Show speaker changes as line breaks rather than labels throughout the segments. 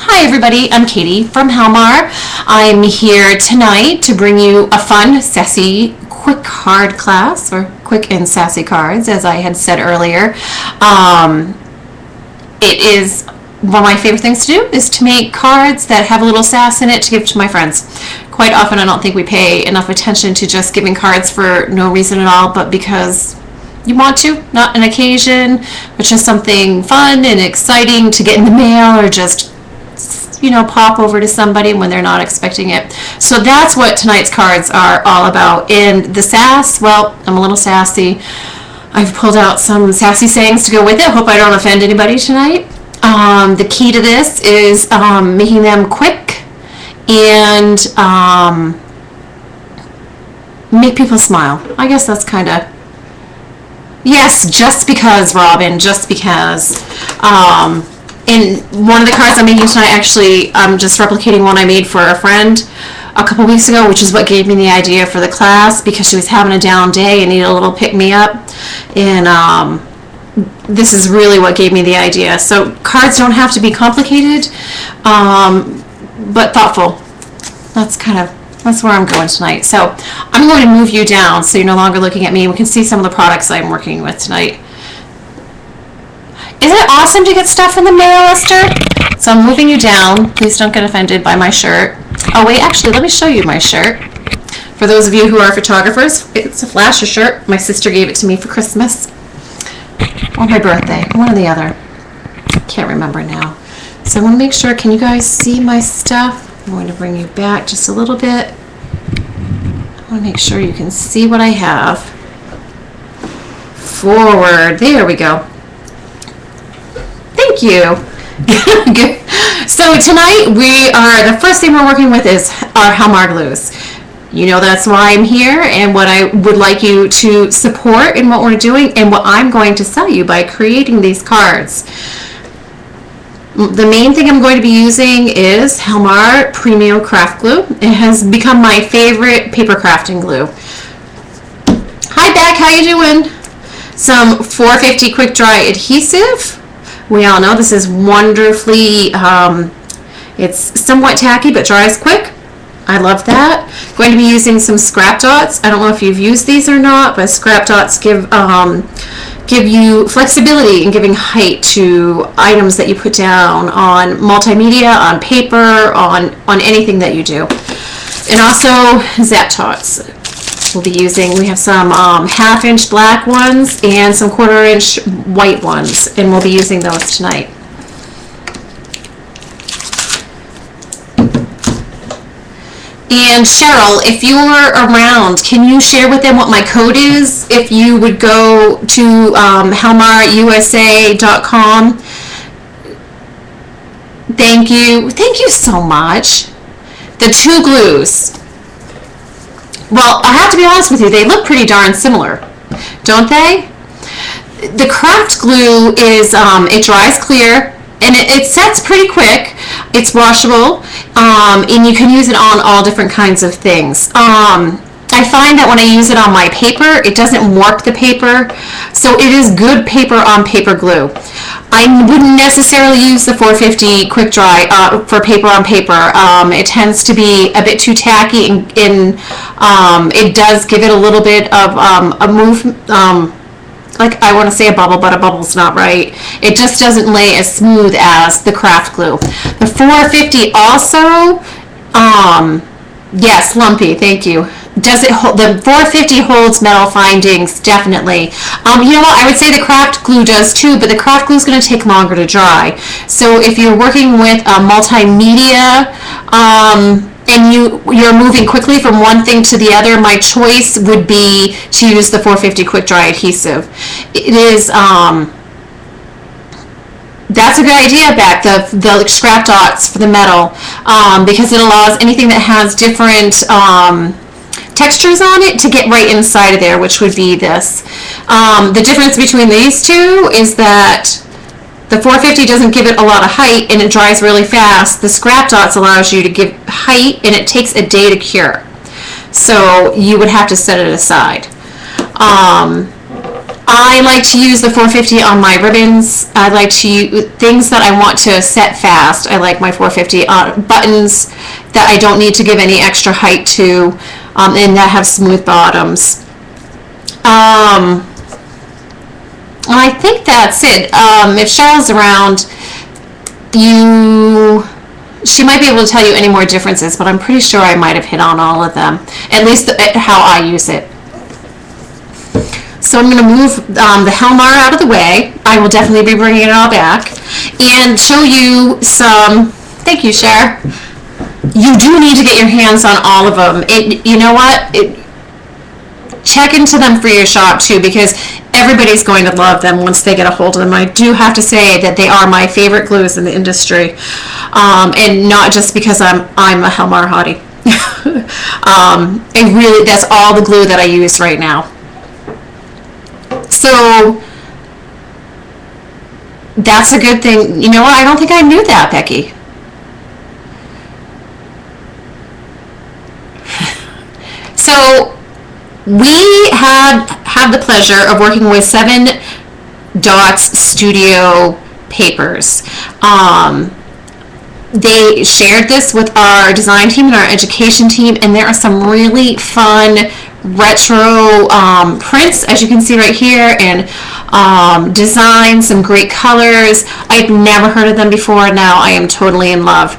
Hi everybody, I'm Katie from Helmar. I'm here tonight to bring you a fun, sassy, quick card class, or quick and sassy cards, as I had said earlier. It is one of my favorite things to do is to make cards that have a little sass in it to give to my friends. Quite often I don't think we pay enough attention to just giving cards for no reason at all, but because you want to, not an occasion, but just something fun and exciting to get in the mail or just pop over to somebody when they're not expecting it. So that's what tonight's cards are all about. And the sass, well, I'm a little sassy. I've pulled out some sassy sayings to go with it. Hope I don't offend anybody tonight. The key to this is making them quick and make people smile. I guess that's kind of, yes, just because, Robin, just because. And one of the cards I'm making tonight, actually, I'm just replicating one I made for a friend a couple weeks ago, which is what gave me the idea for the class, because she was having a down day and needed a little pick-me-up. And this is really what gave me the idea. So cards don't have to be complicated, but thoughtful. That's where I'm going tonight. So I'm going to move you down so you're no longer looking at me. We can see some of the products I'm working with tonight. Isn't it awesome to get stuff in the mail, Esther? So I'm moving you down. Please don't get offended by my shirt. Oh, wait, actually, let me show you my shirt. For those of you who are photographers, it's a Flasher shirt. My sister gave it to me for Christmas. Or my birthday. One or the other. Can't remember now. So I want to make sure, can you guys see my stuff? I'm going to bring you back just a little bit. I want to make sure you can see what I have. Forward. There we go. Thank you. Good. So tonight the first thing we're working with is our Helmar glues. You know that's why I'm here and what I would like you to support in what we're doing and what I'm going to sell you by creating these cards. The main thing I'm going to be using is Helmar Premium Craft Glue. It has become my favorite paper crafting glue. Hi Beck, how you doing? Some 450 quick dry adhesive. We all know this is wonderfully, it's somewhat tacky but dries quick. I love that. Going to be using some scrap dots. I don't know if you've used these or not, but scrap dots give you flexibility in giving height to items that you put down on multimedia, on paper, on anything that you do. And also Zap Tots. We'll be using, we have some half-inch black ones and some quarter-inch white ones, and we'll be using those tonight. And Cheryl, if you're around, can you share with them what my code is? If you would go to helmarusa.com. Thank you so much. The two glues. Well, I have to be honest with you, they look pretty darn similar, don't they? The craft glue is, it dries clear, and it sets pretty quick. It's washable, and you can use it on all different kinds of things. I find that when I use it on my paper, it doesn't warp the paper, so it is good paper on paper glue. I wouldn't necessarily use the 450 quick dry for paper on paper. It tends to be a bit too tacky, and it does give it a little bit of a move, like I want to say a bubble, but a bubble's not right. It just doesn't lay as smooth as the craft glue. The 450 also, yes, lumpy, thank you. Does it hold? The 450 holds metal findings, definitely. You know what? I would say the craft glue does too, but the craft glue is going to take longer to dry. So if you're working with a multimedia and you're moving quickly from one thing to the other, my choice would be to use the 450 quick dry adhesive. It is. That's a good idea, Beck, the scrap dots for the metal, because it allows anything that has different textures on it to get right inside of there, which would be this. The difference between these two is that the 450 doesn't give it a lot of height and it dries really fast. The scrap dots allows you to give height and it takes a day to cure. So you would have to set it aside. I like to use the 450 on my ribbons. I like to use things that I want to set fast. I like my 450 on buttons that I don't need to give any extra height to, and that have smooth bottoms. I think that's it. If Cheryl's around, she might be able to tell you any more differences, but I'm pretty sure I might have hit on all of them, at least how I use it. So I'm going to move the Helmar out of the way. I will definitely be bringing it all back and show you some. Thank you, Cher. You do need to get your hands on all of them. You know what? Check into them for your shop too, because everybody's going to love them once they get a hold of them. I do have to say that they are my favorite glues in the industry, and not just because I'm a Helmar hottie. That's all the glue that I use right now. So that's a good thing. You know what? I don't think I knew that, Becky. So we have the pleasure of working with 7 Dots Studio papers. They shared this with our design team and our education team, and there are some really fun retro prints, as you can see right here, and designs, some great colors. I've never heard of them before. Now I am totally in love.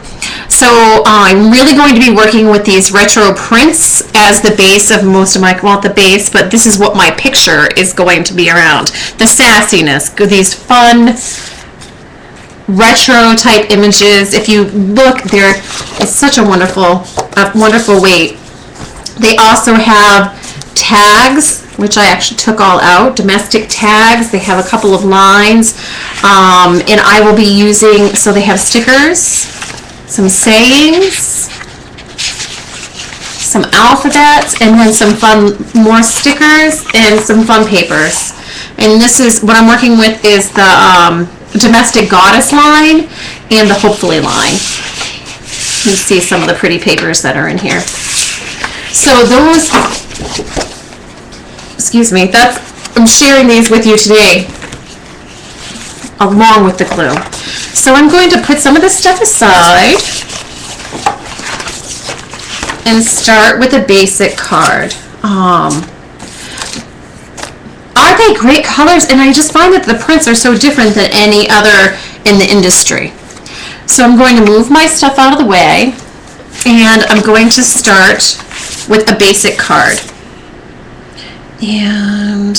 So I'm really going to be working with these retro prints as the base of most of my, well, the base, but this is what my picture is going to be around. The sassiness, these fun retro type images. If you look, it's such a wonderful weight. They also have tags, which I actually took all out, domestic tags. They have a couple of lines, and I will be using, so they have stickers, some sayings, some alphabets, and then some fun, more stickers, and some fun papers. And this is, what I'm working with is the domestic goddess line and the hopefully line. You can see some of the pretty papers that are in here. So those, excuse me, I'm sharing these with you today along with the glue. So I'm going to put some of this stuff aside and start with a basic card. Are they great colors? And I just find that the prints are so different than any other in the industry. So I'm going to move my stuff out of the way, and I'm going to start with a basic card. And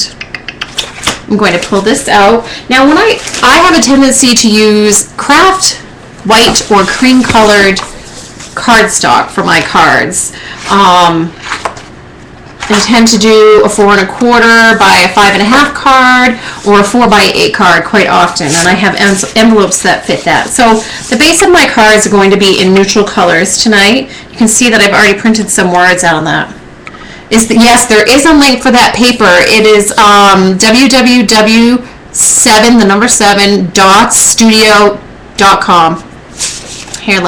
I'm going to pull this out. Now, when I have a tendency to use craft white or cream colored cardstock for my cards. I tend to do a 4 1/4 by a 5 1/2 card, or a 4 by 8 card quite often, and I have envelopes that fit that. So the base of my cards are going to be in neutral colors tonight. You can see that I've already printed some words out on that. Yes, there is a link for that paper. It is www.7dotsstudio.com. Here,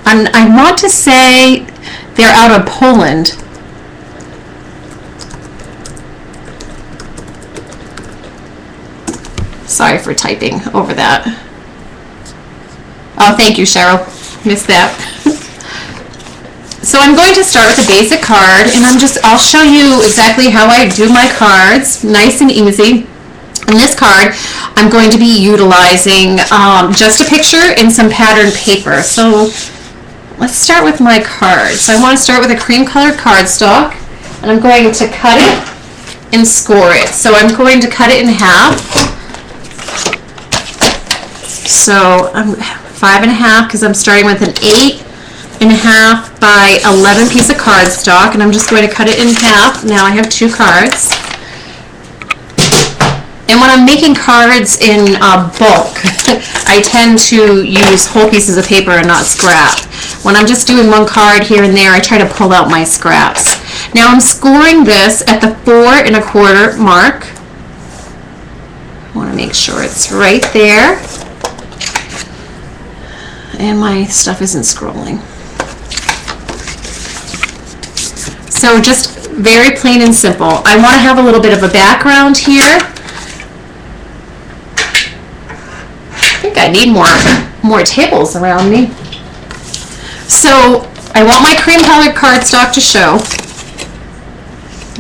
I want to say they're out of Poland. Sorry for typing over that. Oh, thank you, Cheryl. Missed that. So I'm going to start with a basic card, and I'll show you exactly how I do my cards, nice and easy. In this card, I'm going to be utilizing just a picture and some patterned paper. So let's start with my card. So I want to start with a cream colored cardstock, and I'm going to cut it and score it. So I'm going to cut it in half. So I'm 5 1/2 because I'm starting with an 8 1/2 by 11 piece of cardstock, and I'm just going to cut it in half. Now I have 2 cards. And when I'm making cards in bulk, I tend to use whole pieces of paper and not scrap. When I'm just doing one card here and there, I try to pull out my scraps. Now I'm scoring this at the 4 1/4 mark. I want to make sure it's right there. And my stuff isn't scrolling. So just very plain and simple. I want to have a little bit of a background here. I think I need more tables around me. So I want my cream colored cardstock to show.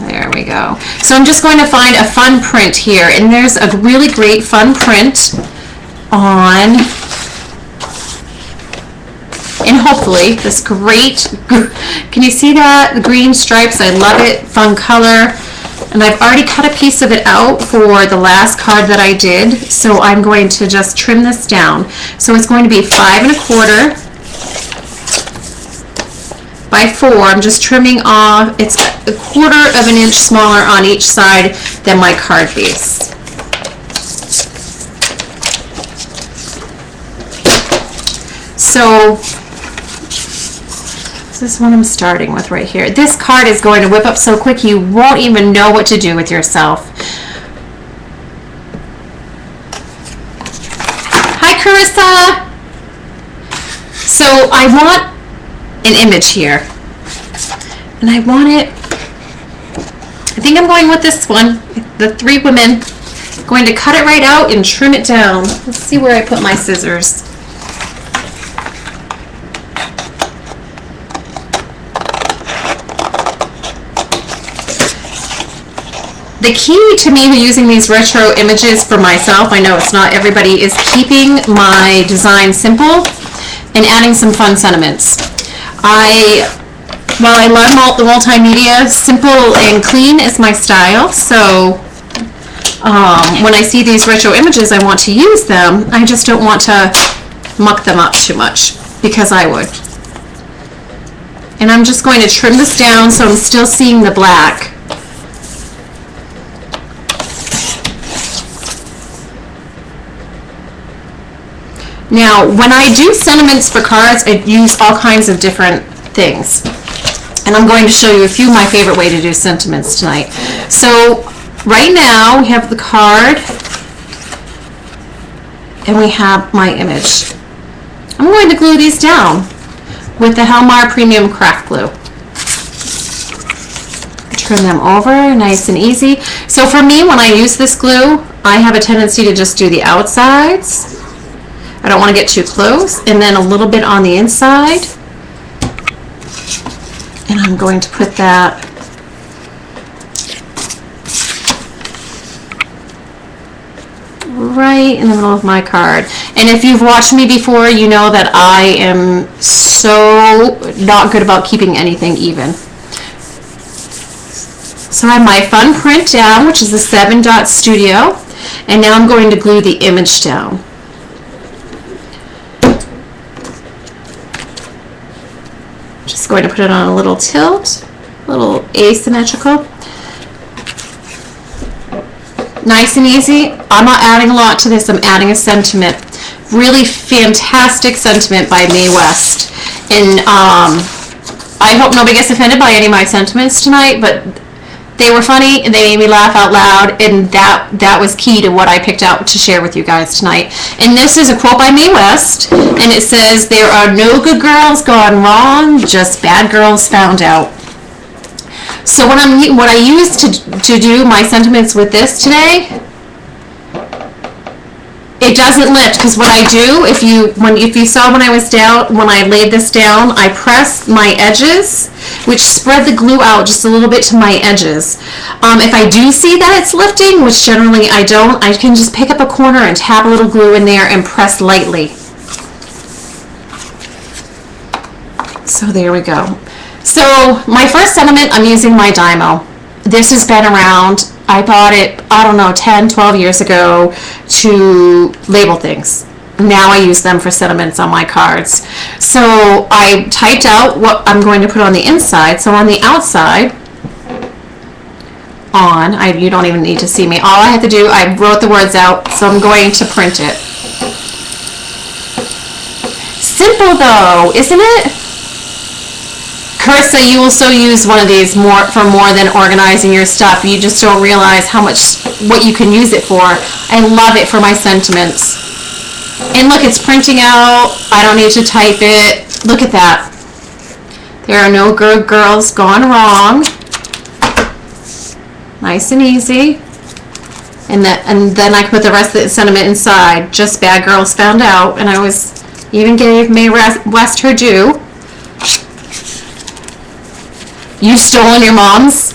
There we go. So I'm just going to find a fun print here, and there's a really great fun print on, and hopefully this great, can you see that? The green stripes, I love it, fun color. And I've already cut a piece of it out for the last card that I did, so I'm going to just trim this down. So it's going to be 5 1/4 by 4. I'm just trimming off, it's 1/4 of an inch smaller on each side than my card base. So this is what I'm starting with right here. This card is going to whip up so quick you won't even know what to do with yourself. Hi, Carissa. So I want an image here, and I want it, I think I'm going with this one, the 3 women. I'm going to cut it right out and trim it down. Let's see where I put my scissors. The key to me using these retro images for myself, I know it's not everybody, is keeping my design simple and adding some fun sentiments. While I love the multimedia, simple and clean is my style, so when I see these retro images, I want to use them. I just don't want to muck them up too much, because I would. And I'm just going to trim this down so I'm still seeing the black. Now, when I do sentiments for cards, I use all kinds of different things. And I'm going to show you a few of my favorite way to do sentiments tonight. So, right now, we have the card, and we have my image. I'm going to glue these down with the Helmar Premium Craft Glue. Turn them over, nice and easy. So for me, when I use this glue, I have a tendency to just do the outsides. I don't want to get too close, and then a little bit on the inside. And I'm going to put that right in the middle of my card. And if you've watched me before, you know that I am so not good about keeping anything even. So I have my fun print down, which is the 7 Dot Studio, and now I'm going to glue the image down. Just going to put it on a little tilt, a little asymmetrical. Nice and easy. I'm not adding a lot to this, I'm adding a sentiment. Really fantastic sentiment by Mae West. And I hope nobody gets offended by any of my sentiments tonight, but they were funny and they made me laugh out loud, and that was key to what I picked out to share with you guys tonight. And this is a quote by Mae West, and it says, "There are no good girls gone wrong, just bad girls found out." So what I used to do my sentiments with this today, it doesn't lift, because what I do, if you saw when I laid this down, I press my edges, which spread the glue out just a little bit to my edges. If I do see that it's lifting, which generally I don't, I can just pick up a corner and tap a little glue in there and press lightly. So there we go. So my first sentiment, I'm using my Dymo. This has been around. I bought it, I don't know, 10, 12 years ago to label things. Now I use them for sentiments on my cards. So I typed out what I'm going to put on the inside. So on the outside, you don't even need to see me. All I have to do, I wrote the words out, so I'm going to print it. Simple though, isn't it? Carissa, you also use one of these for more than organizing your stuff. You just don't realize what you can use it for. I love it for my sentiments. And look, it's printing out. I don't need to type it. Look at that. There are no good girls gone wrong. Nice and easy. And then I put the rest of the sentiment inside. Just bad girls found out. And I even gave Mae West her due. You've stolen your mom's.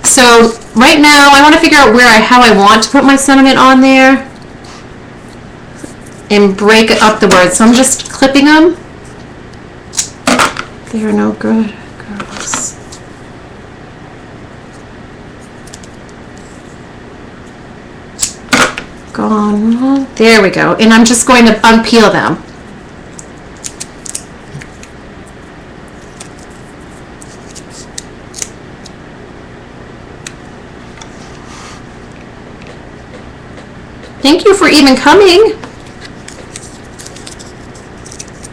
So right now I want to figure out how I want to put my sentiment on there and break up the words. So I'm just clipping them. They are no good girls. Gone wrong. There we go. And I'm just going to unpeel them. Thank you for even coming.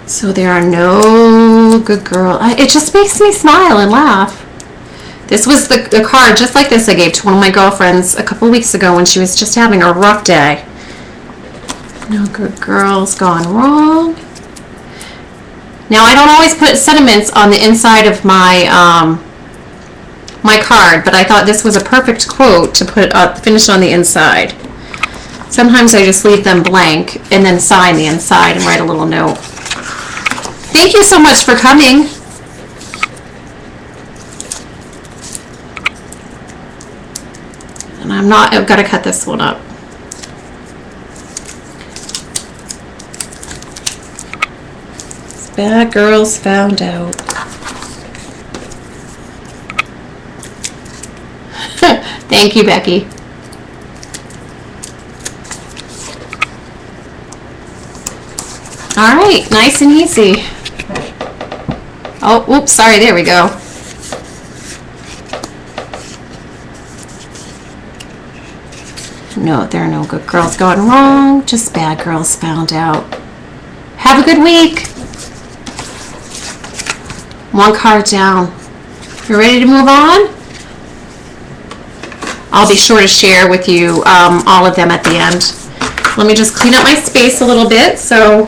So there are no good girls. It just makes me smile and laugh. This was the card just like this I gave to one of my girlfriends a couple weeks ago when she was just having a rough day. No good girls gone wrong. Now I don't always put sentiments on the inside of my my card, but I thought this was a perfect quote to put finish on the inside. Sometimes I just leave them blank and then sign the inside and write a little note. Thank you so much for coming. And I've got to cut this one up. Bad girls found out. Thank you, Becky. All right, nice and easy. Oh, oops, sorry, there we go. No, there are no good girls gone wrong, just bad girls found out. Have a good week. One card down. You ready to move on? I'll be sure to share with you all of them at the end. Let me just clean up my space a little bit. So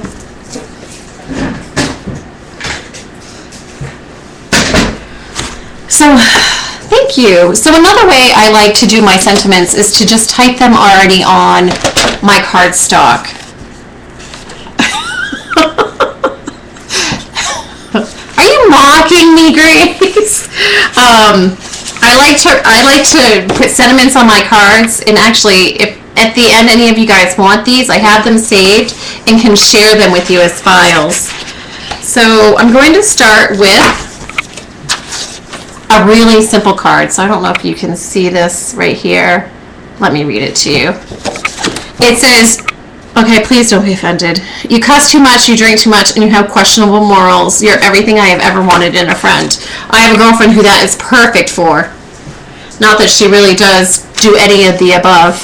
thank you. So another way I like to do my sentiments is to just type them already on my cardstock. Are you mocking me, Grace? I like to put sentiments on my cards, and actually, if at the end any of you guys want these, I have them saved and can share them with you as files. So I'm going to start with a really simple card. So I don't know if you can see this right here. Let me read it to you. It says, okay, please don't be offended. You cuss too much, you drink too much, and you have questionable morals. You're everything I have ever wanted in a friend. I have a girlfriend who that is perfect for. Not that she really does do any of the above.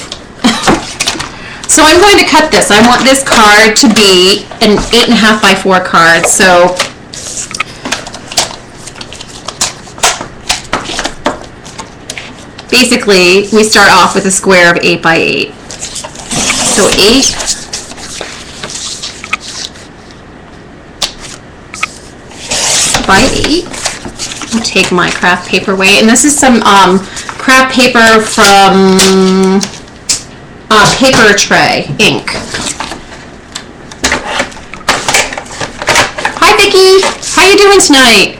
So I'm going to cut this. I want this card to be an 8.5 by 4 card. So basically, we start off with a square of 8 by 8. So 8 by 8. I'll take my craft paper away, and this is some craft paper from Paper Tray ink. Hi, Vicki. How you doing tonight?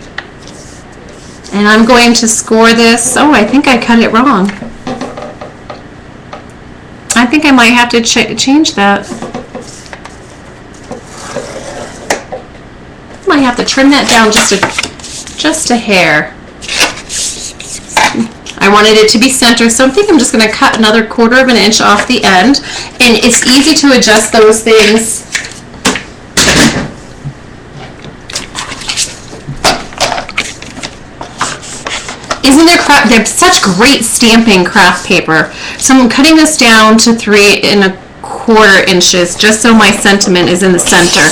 And I'm going to score this. Oh, I think I cut it wrong. I think I might have to change that. Might have to trim that down just a hair. I wanted it to be center, so I think I'm just going to cut another 1/4 inch off the end. And it's easy to adjust those things. Isn't there they're such great stamping craft paper. So I'm cutting this down to 3¼ inches just so my sentiment is in the center.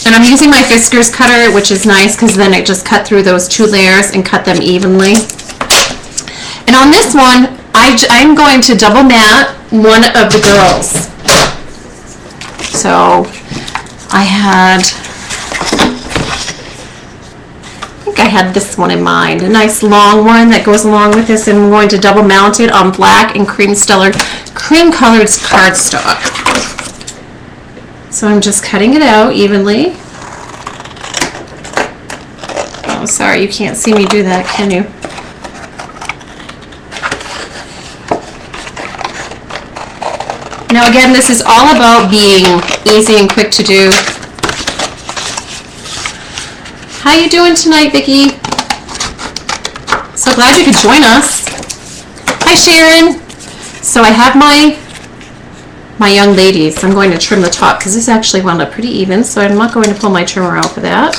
And I'm using my Fiskars cutter, which is nice because then it just cut through those 2 layers and cut them evenly. And on this one, I'm going to double mat one of the girls. So I had think I had this one in mind, a nice long one that goes along with this, and I'm going to double mount it on black and cream colored cardstock. So I'm just cutting it out evenly. Oh, sorry, you can't see me do that, can you? Now again, this is all about being easy and quick to do. How you doing tonight, Vicki? So glad you could join us. Hi, Sharon. So I have my young ladies. I'm going to trim the top because this actually wound up pretty even, so I'm not going to pull my trimmer out for that.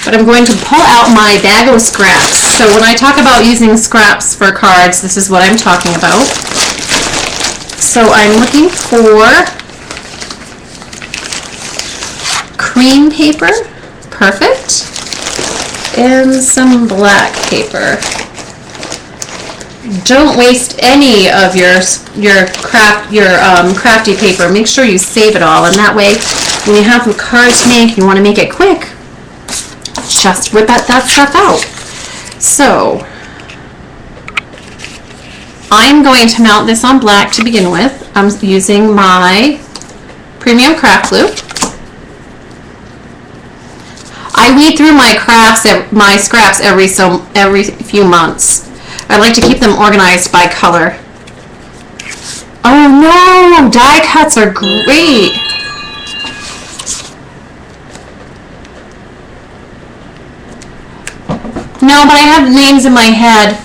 But I'm going to pull out my bag of scraps. So when I talk about using scraps for cards, this is what I'm talking about. So I'm looking for cream paper, perfect, and some black paper. Don't waste any of your crafty paper. Make sure you save it all, and that way, when you have a card to make, you want to make it quick, just whip that stuff out. So I'm going to mount this on black to begin with. I'm using my premium craft glue. I weed through my scraps every few months. I like to keep them organized by color. Oh no, die cuts are great. No, but I have names in my head.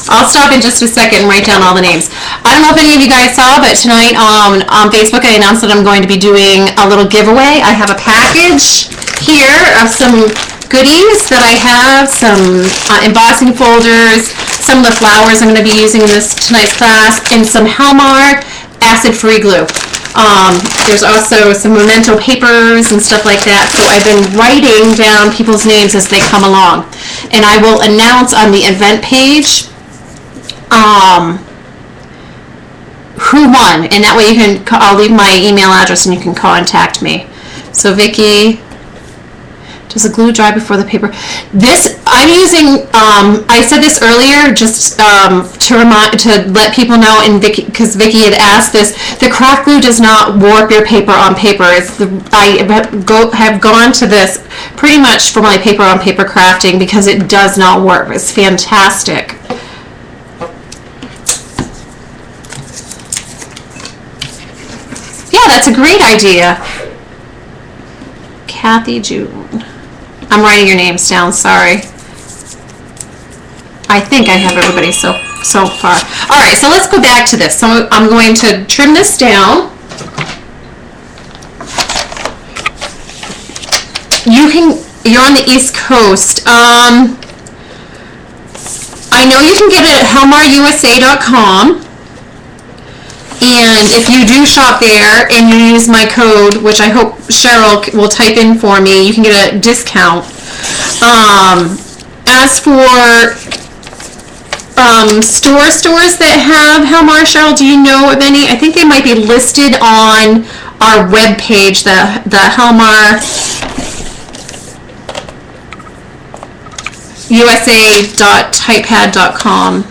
I'll stop in just a second and write down all the names. I don't know if any of you guys saw, but tonight on Facebook I announced that I'm going to be doing a little giveaway. I have a package here of some goodies that I have, some embossing folders, some of the flowers I'm going to be using in tonight's class, and some Helmar acid-free glue. There's also some memento papers and stuff like that, so I've been writing down people's names as they come along. And I will announce on the event page who won, and that way I'll leave my email address and you can contact me. So Vicki, does the glue dry before the paper? This I'm using. I said this earlier just to let people know, and because Vicki had asked this. The craft glue does not warp your paper on paper. I have gone to this pretty much for my paper on paper crafting because it does not warp. It's fantastic. Yeah, that's a great idea. Kathy June. I'm writing your names down, sorry. I think I have everybody so far. Alright, so let's go back to this. So I'm going to trim this down. You're on the East Coast. I know you can get it at helmarusa.com. And if you do shop there and you use my code, which I hope Cheryl will type in for me, you can get a discount. As for stores that have Helmar, Cheryl, do you know of any? I think they might be listed on our webpage, the Helmar USA.typepad.com.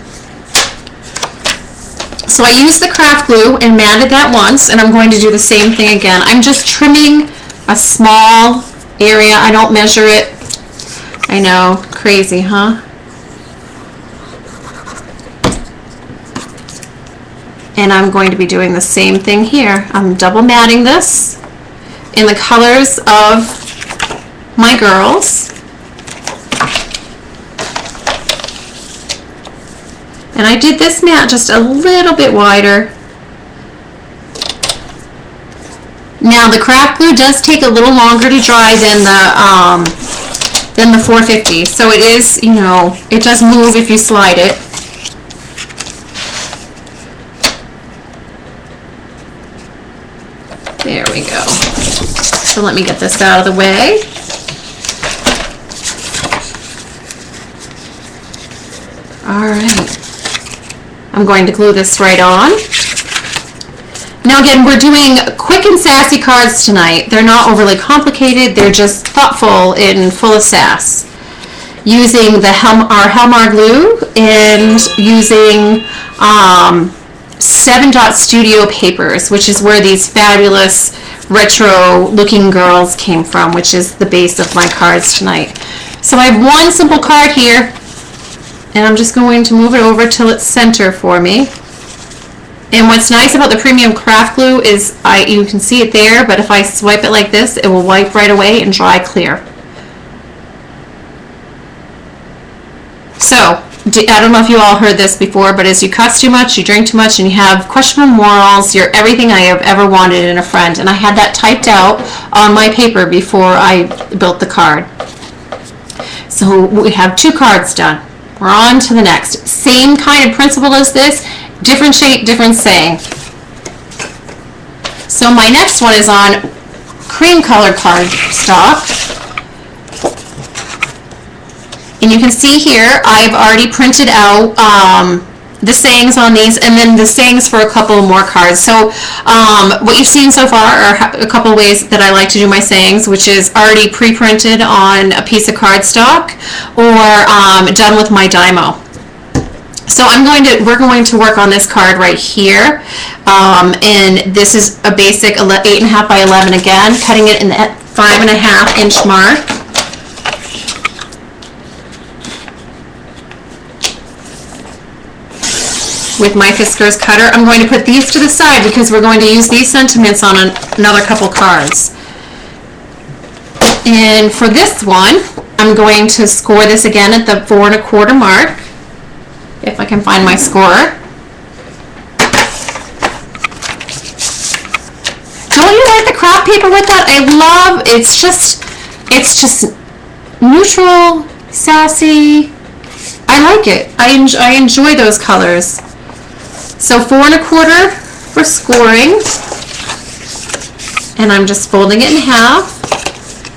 So I used the craft glue and matted that once, and I'm going to do the same thing again. I'm just trimming a small area. I don't measure it. I know, crazy, huh? And I'm going to be doing the same thing here. I'm double matting this in the colors of my girls. And I did this mat just a little bit wider. Now the craft glue does take a little longer to dry than the 450. So it is, you know, it does move if you slide it. There we go. So let me get this out of the way. All right. I'm going to glue this right on. Now again, we're doing quick and sassy cards tonight. They're not overly complicated. They're just thoughtful and full of sass. Using our Helmar glue and using 7 Dot Studio papers, which is where these fabulous retro looking girls came from, which is the base of my cards tonight. So I have one simple card here, and I'm just going to move it over till it's center for me. And what's nice about the premium craft glue is you can see it there, but if I swipe it like this, it will wipe right away and dry clear. So, I don't know if you all heard this before, but as you cuss too much, you drink too much, and you have questionable morals, you're everything I have ever wanted in a friend. And I had that typed out on my paper before I built the card. So we have 2 cards done. We're on to the next. Same kind of principle as this, different shape, different saying. So my next one is on cream colored cardstock. And you can see here, I've already printed out the sayings on these, and then the sayings for a couple more cards. So what you've seen so far are a couple ways that I like to do my sayings, which is already pre-printed on a piece of cardstock or done with my Dymo. So we're going to work on this card right here, and this is a basic 8.5 by 11 again, cutting it in the 5.5 inch mark. With my Fiskars cutter. I'm going to put these to the side because we're going to use these sentiments on another couple cards. And for this one, I'm going to score this again at the 4 1/4 mark, if I can find my scorer. Don't you like the craft paper with that? I love, it's just neutral, sassy. I like it. I enjoy those colors. So 4 1/4 for scoring, and I'm just folding it in half.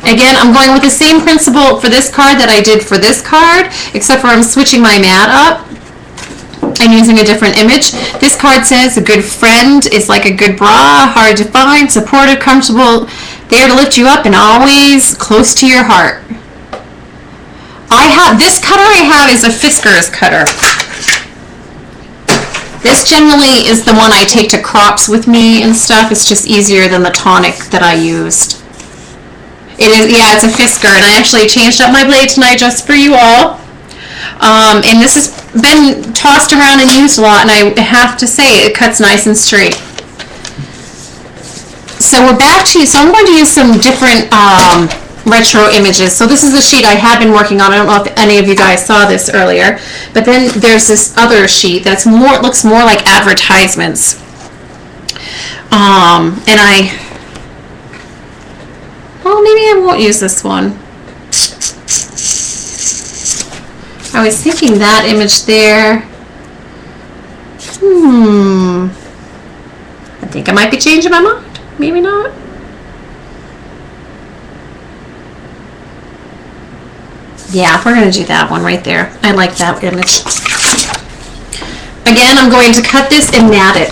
Again, I'm going with the same principle for this card that I did for this card, except for I'm switching my mat up. I'm using a different image. This card says a good friend is like a good bra, hard to find, supportive, comfortable, there to lift you up, and always close to your heart. This cutter I have is a Fiskars cutter. This generally is the one I take to crops with me and stuff. It's just easier than the tonic that I used. It's a Fiskar, and I actually changed up my blade tonight just for you all. And this has been tossed around and used a lot, and I have to say it cuts nice and straight. So we're back to, so I'm going to use some different retro images. So this is the sheet I had been working on. I don't know if any of you guys saw this earlier, but then there's this other sheet that's looks more like advertisements. And maybe I won't use this one. I was thinking that image there. I think I might be changing my mind. Maybe not. Yeah, we're going to do that one right there. I like that image. Again, I'm going to cut this and mat it.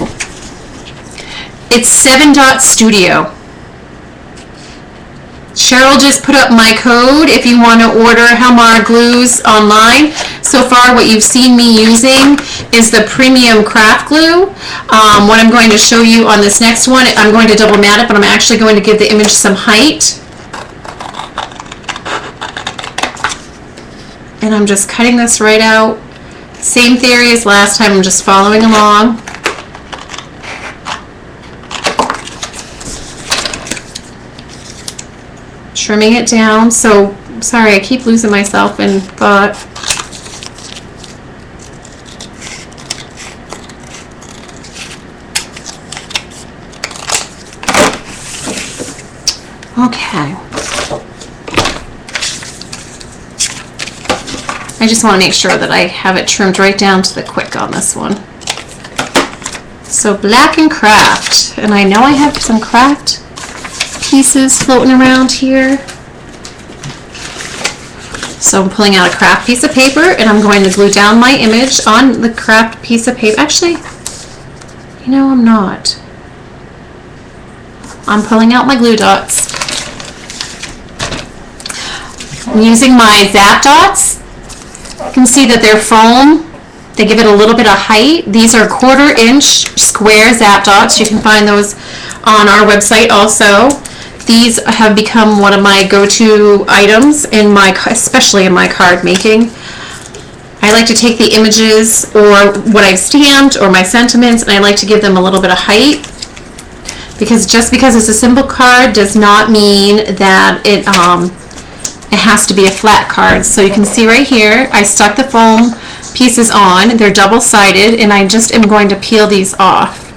It's 7 Dot Studio. Cheryl just put up my code if you want to order Helmar glues online. So far what you've seen me using is the premium craft glue. What I'm going to show you on this next one, I'm going to double mat it, but I'm actually going to give the image some height. And I'm just cutting this right out. Same theory as last time, I'm just following along. Trimming it down. So, sorry, I keep losing myself in thought. Okay. I just want to make sure that I have it trimmed right down to the quick on this one. So black and craft, and I know I have some craft pieces floating around here. So I'm pulling out a craft piece of paper, and I'm going to glue down my image on the craft piece of paper. Actually, you know, I'm not. I'm pulling out my glue dots. I'm using my Zap Dots. You can see that they're foam. They give it a little bit of height. These are 1/4 inch square Zap Dots. You can find those on our website also. These have become one of my go-to items in especially in my card making. I like to take the images or what I've stamped or my sentiments, and I like to give them a little bit of height, because just because it's a simple card does not mean that it has to be a flat card. So you can see right here, I stuck the foam pieces on. They're double-sided, and I just am going to peel these off.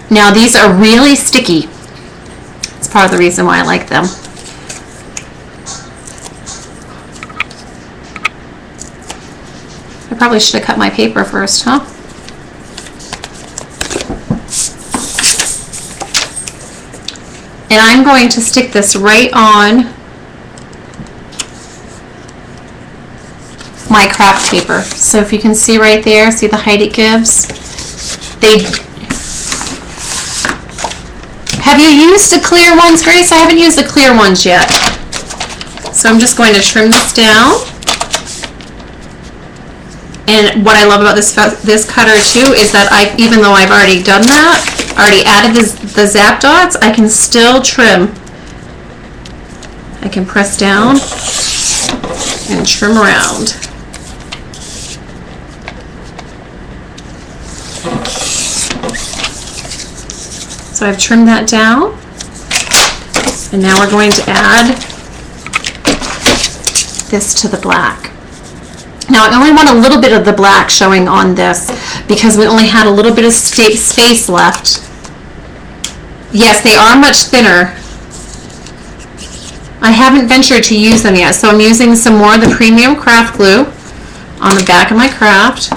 Now these are really sticky. It's part of the reason why I like them. I probably should have cut my paper first, huh? And I'm going to stick this right on my craft paper. So if you can see right there, see the height it gives? Have you used the clear ones, Grace? I haven't used the clear ones yet. So I'm just going to trim this down. And what I love about this cutter too is that even though I've already done that, already added the Zap Dots, I can still trim. I can press down and trim around. So I've trimmed that down, and now we're going to add this to the black. Now I only want a little bit of the black showing on this because we only had a little bit of space left. Yes, they are much thinner. I haven't ventured to use them yet, so I'm using some more of the premium craft glue on the back of my craft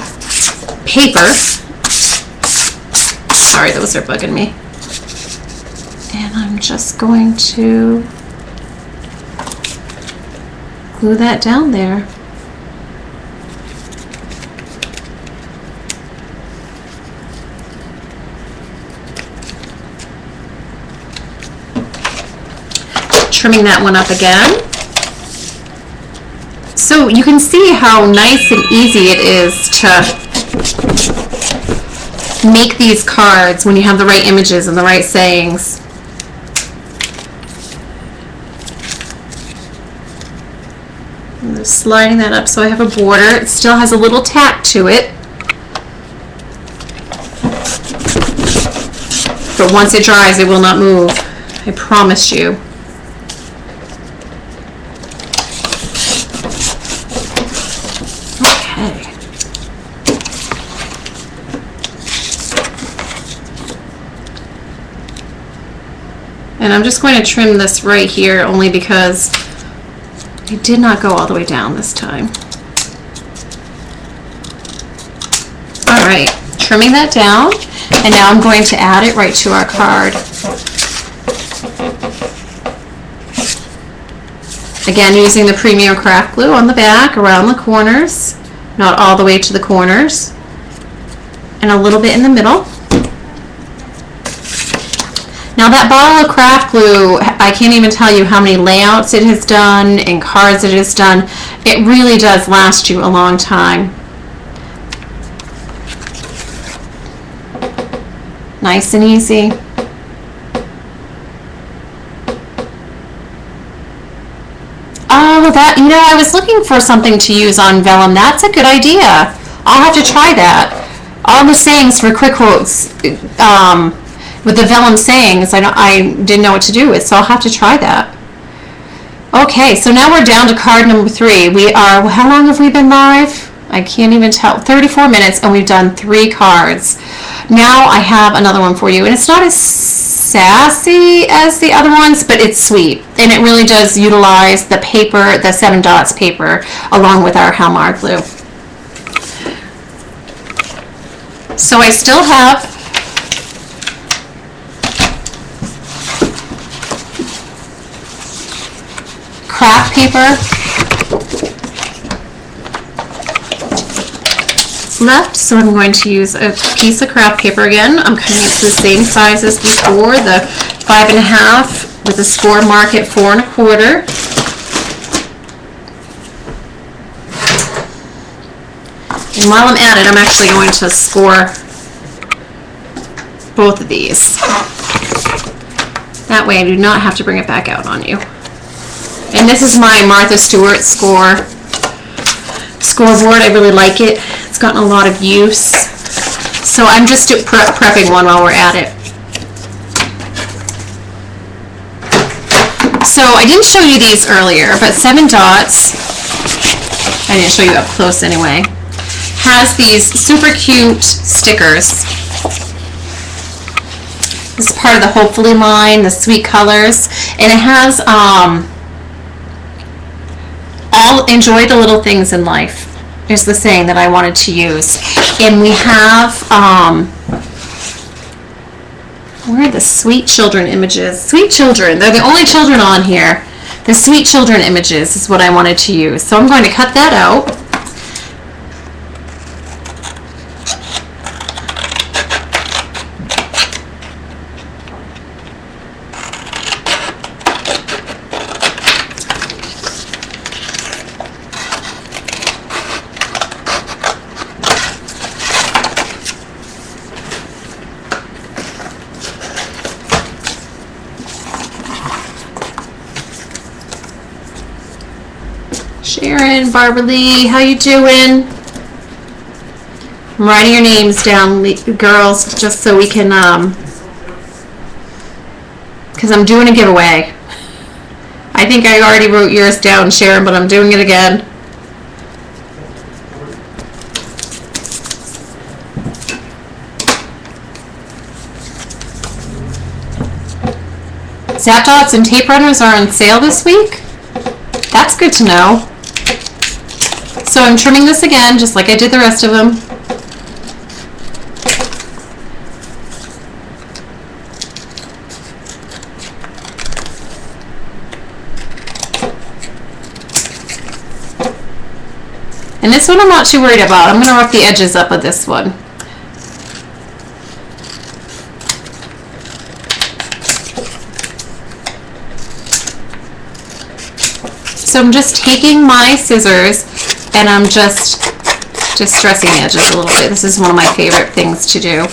paper. Sorry, those are bugging me. And I'm just going to glue that down there. Trimming that one up again. So you can see how nice and easy it is to make these cards when you have the right images and the right sayings. I'm just sliding that up so I have a border. It still has a little tack to it. But once it dries, it will not move. I promise you. And I'm just going to trim this right here only because I did not go all the way down this time. All right, trimming that down, and now I'm going to add it right to our card. Again, using the premium craft glue on the back, around the corners, not all the way to the corners, and a little bit in the middle. Now that bottle of craft glue, I can't even tell you how many layouts it has done and cards it has done. It really does last you a long time. Nice and easy. Oh, that, you know, I was looking for something to use on vellum. That's a good idea. I'll have to try that. All the sayings for quick quotes, with the vellum sayings, I didn't know what to do with, so I'll have to try that. Okay, so now we're down to card number 3. We are, how long have we been live? I can't even tell. 34 minutes, and we've done 3 cards. Now I have another one for you, and it's not as sassy as the other ones, but it's sweet, and it really does utilize the paper, the 7 dots paper, along with our Helmar glue. So I still have craft paper dots left, so I'm going to use a piece of craft paper again. I'm cutting it to the same size as before, the 5.5 with a score mark at 4 1/4. And while I'm at it, I'm actually going to score both of these. That way I do not have to bring it back out on you. And this is my Martha Stewart scoreboard. I really like it. It's gotten a lot of use. So I'm just prepping one while we're at it. So I didn't show you these earlier, but 7 Dots, I didn't show you up close anyway, has these super cute stickers. This is part of the Hopefully line, the Sweet Colors, and it has all enjoy the little things in life is the saying that I wanted to use. And we have where are the Sweet Children images? Sweet Children, they're the only children on here. The Sweet Children images is what I wanted to use. So I'm going to cut that out. Sharon, Barbara Lee, how you doing? I'm writing your names down, girls, just so we can, because I'm doing a giveaway. I think I already wrote yours down, Sharon, but I'm doing it again. Zap Dots and Tape Runners are on sale this week. That's good to know. So I'm trimming this again, just like I did the rest of them. And this one I'm not too worried about. I'm going to rough the edges up of this one. So I'm just taking my scissors and I'm just distressing the edges a little bit. This is one of my favorite things to do.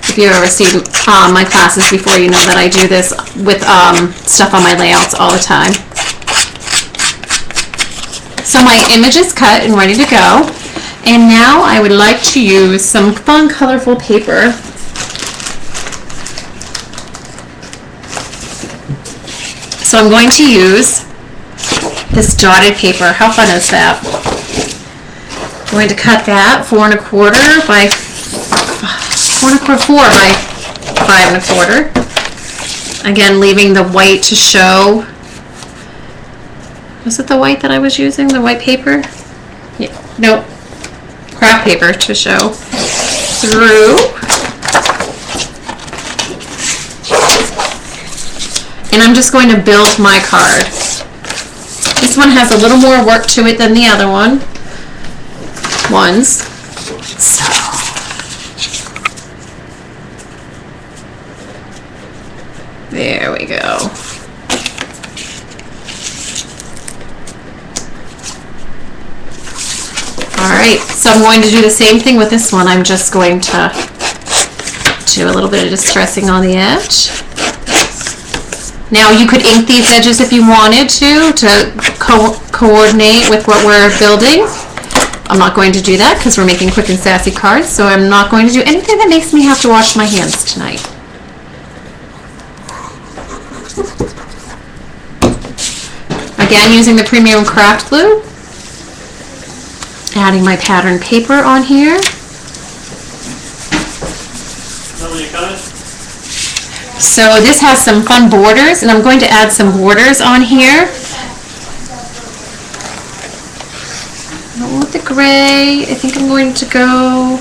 If you've ever seen my classes before, you know that I do this with stuff on my layouts all the time. So my image is cut and ready to go. And now I would like to use some fun, colorful paper. So I'm going to use this dotted paper. How fun is that? I'm going to cut that 4 1/4 by 4 by 5 1/4. Again, leaving the white to show. Was it the white that I was using? The white paper? Yeah. Nope. Craft paper to show through. And I'm just going to build my card. This one has a little more work to it than the other ones. So there we go. Alright, so I'm going to do the same thing with this one. I'm just going to do a little bit of distressing on the edge. Now you could ink these edges if you wanted to coordinate with what we're building. I'm not going to do that because we're making quick and sassy cards, so I'm not going to do anything that makes me have to wash my hands tonight. Again, using the premium craft glue. Adding my pattern paper on here. So this has some fun borders, and I'm going to add some borders on here. With the gray, I think I'm going to go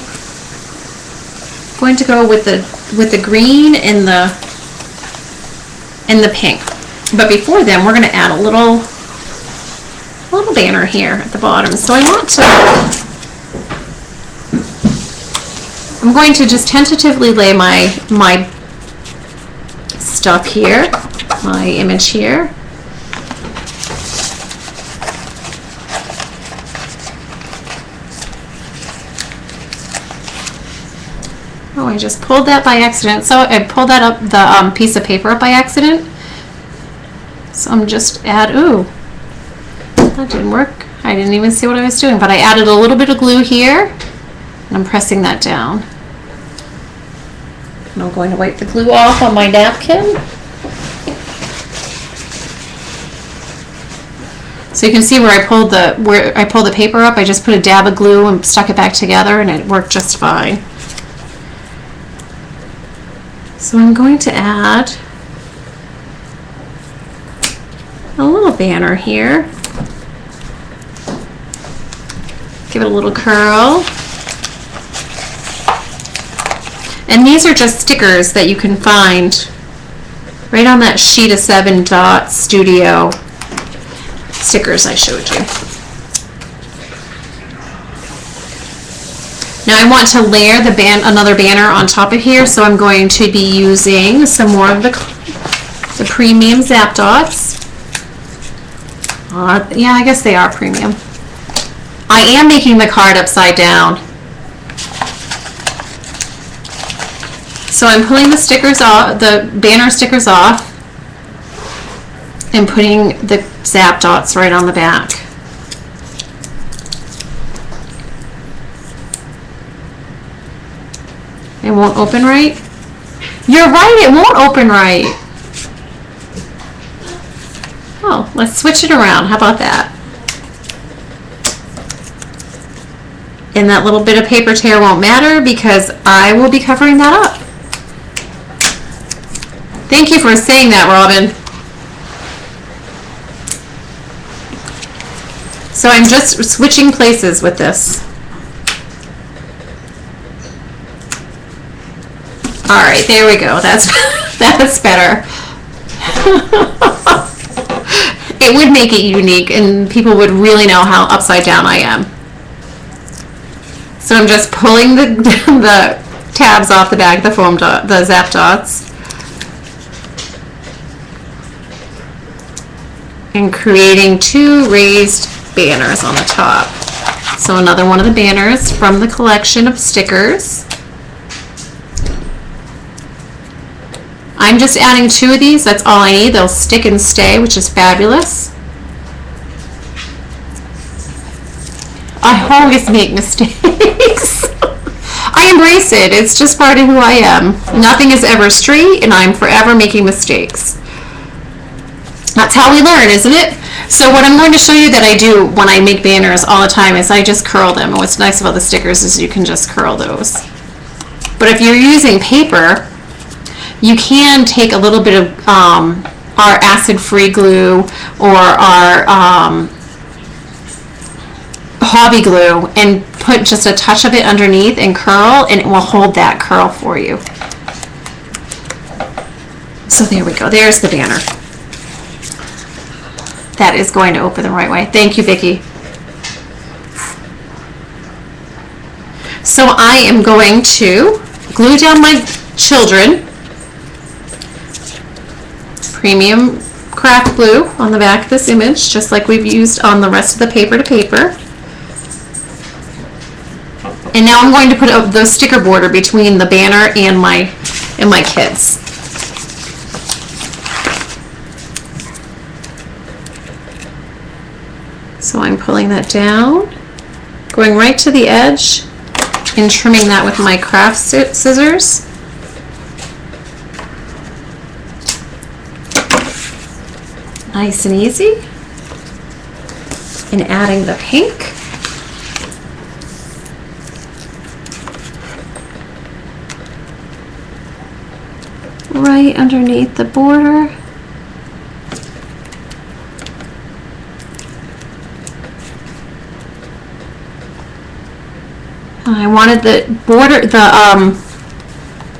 with the green and the pink. But before then, we're going to add a little banner here at the bottom. So I want to I'm going to just tentatively lay my stuff here, my image here. Oh, I just pulled that by accident. So I pulled that up, the piece of paper up by accident. So I'm just ooh, that didn't work. I didn't even see what I was doing, but I added a little bit of glue here, and I'm pressing that down. And I'm going to wipe the glue off on my napkin. So you can see where I pulled the paper up, I just put a dab of glue and stuck it back together, and it worked just fine. So I'm going to add a little banner here. Give it a little curl. And these are just stickers that you can find right on that sheet of 7 dot studio stickers I showed you. Now I want to layer another banner on top of here, so I'm going to be using some more of the premium Zap Dots. Yeah, I guess they are premium. I am making the card upside down. So I'm pulling the stickers off, the banner stickers off, and putting the Zap Dots right on the back. It won't open right? You're right, it won't open right. Oh, let's switch it around. How about that? And that little bit of paper tear won't matter because I will be covering that up. Thank you for saying that, Robin. So I'm just switching places with this. All right, there we go. That's better. It would make it unique, and people would really know how upside down I am. So I'm just pulling the tabs off the back, the Zap Dots, and creating 2 raised banners on the top. So another one of the banners from the collection of stickers. I'm just adding 2 of these, that's all I need. They'll stick and stay, which is fabulous. I always make mistakes. I embrace it, it's just part of who I am. Nothing is ever straight, and I'm forever making mistakes. That's how we learn, isn't it? So what I'm going to show you that I do when I make banners all the time is I just curl them. And what's nice about the stickers is you can just curl those. But if you're using paper, you can take a little bit of our acid-free glue or our hobby glue and put just a touch of it underneath and curl, and it will hold that curl for you. So there we go. There's the banner. That is going to open the right way. Thank you, Vicki. So I am going to glue down my children. Premium craft glue on the back of this image, just like we've used on the rest of the paper to paper. And now I'm going to put the sticker border between the banner and my kids. So I'm pulling that down, going right to the edge, and trimming that with my craft scissors. Nice and easy. And adding the pink. Right underneath the border. I wanted the border,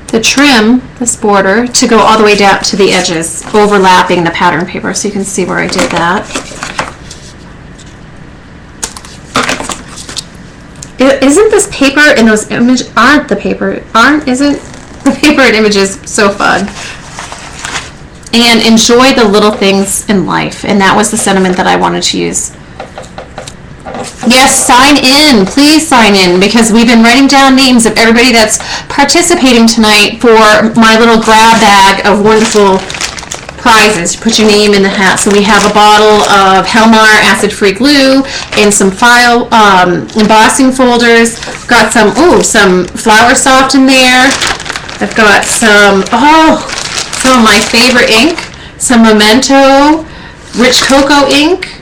the trim, this border, to go all the way down to the edges, overlapping the pattern paper, so you can see where I did that. isn't this paper in those images, isn't the paper in images so fun? And enjoy the little things in life. And that was the sentiment that I wanted to use. Yes, sign in. Please sign in, because we've been writing down names of everybody that's participating tonight for my little grab bag of wonderful prizes. Put your name in the hat. So we have a bottle of Helmar acid-free glue and some file embossing folders. Got some Flower Soft in there. I've got some of my favorite ink, some Memento Rich Cocoa ink.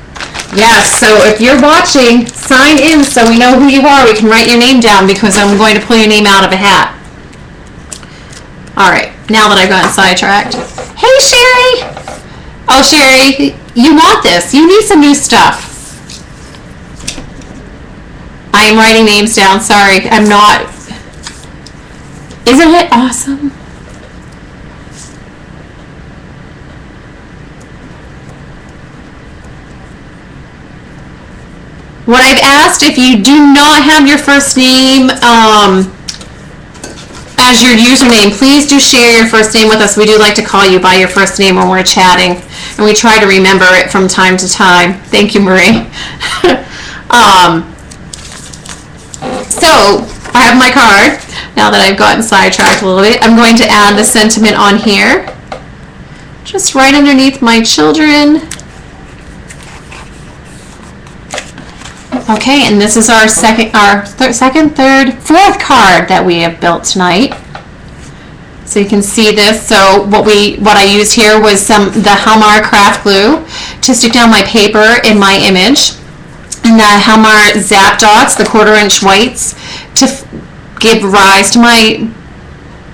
Yes, so if you're watching, sign in so we know who you are. We can write your name down, because I'm going to pull your name out of a hat. All right, now that I've gotten sidetracked. Hey, Sherry! Oh, Sherry, you want this. You need some new stuff. I am writing names down. Sorry, I'm not. Isn't it awesome? What I've asked, if you do not have your first name as your username, please do share your first name with us. We do like to call you by your first name when we're chatting, and we try to remember it from time to time. Thank you, Marie. So I have my card. Now that I've gotten sidetracked a little bit, I'm going to add the sentiment on here, just right underneath my children. Okay, and this is our fourth card that we have built tonight. So you can see this. So what I used here was the Helmar craft glue to stick down my paper in my image, and the Helmar zap dots, the 1/4-inch whites, to give rise to my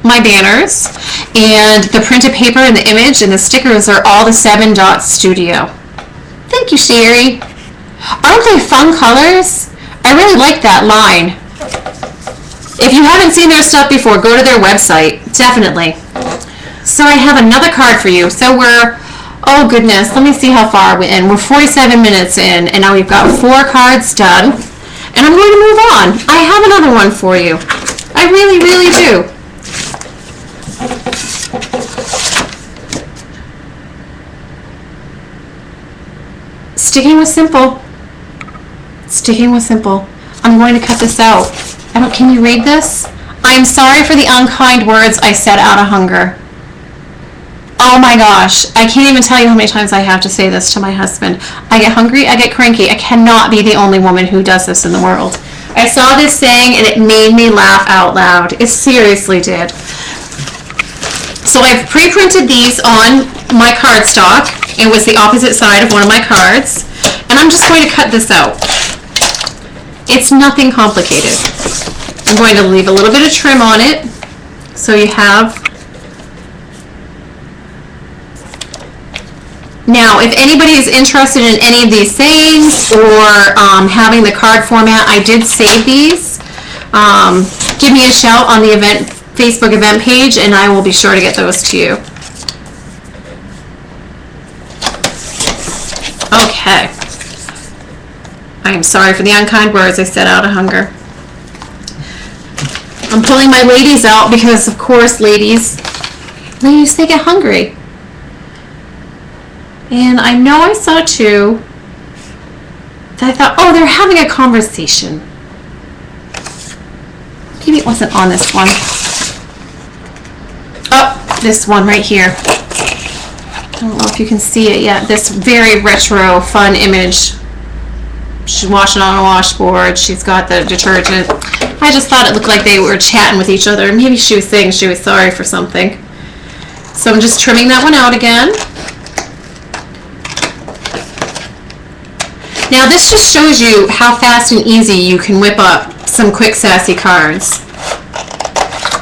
banners, and the printed paper and the image and the stickers are all the 7 Dots Studio. Thank you, Sherry. Aren't they fun colors? I really like that line. If you haven't seen their stuff before, go to their website. Definitely. So I have another card for you. So oh goodness, let me see how far we're in. We're 47 minutes in, and now we've got 4 cards done. And I'm going to move on. I have another one for you. I really, really do. Sticking with simple. Sticking with simple. I'm going to cut this out. Can you read this? I'm sorry for the unkind words I said out of hunger. Oh my gosh, I can't even tell you how many times I have to say this to my husband. I get hungry, I get cranky. I cannot be the only woman who does this in the world. I saw this saying and it made me laugh out loud. It seriously did. So I've pre-printed these on my cardstock. It was the opposite side of one of my cards. And I'm just going to cut this out. It's nothing complicated. I'm going to leave a little bit of trim on it, so you have. Now, if anybody is interested in any of these sayings or having the card format, I did save these. Give me a shout on the Facebook event page, and I will be sure to get those to you. Okay. I am sorry for the unkind words I said out of hunger. I'm pulling my ladies out because, of course, ladies, they get hungry. And I know I saw 2 that I thought, oh, they're having a conversation. Maybe it wasn't on this one. Oh, this one right here. I don't know if you can see it yet. This very retro, fun image. She's washing on a washboard. She's got the detergent. I just thought it looked like they were chatting with each other. Maybe she was saying she was sorry for something. So I'm just trimming that one out again. Now this just shows you how fast and easy you can whip up some quick Sassy cards.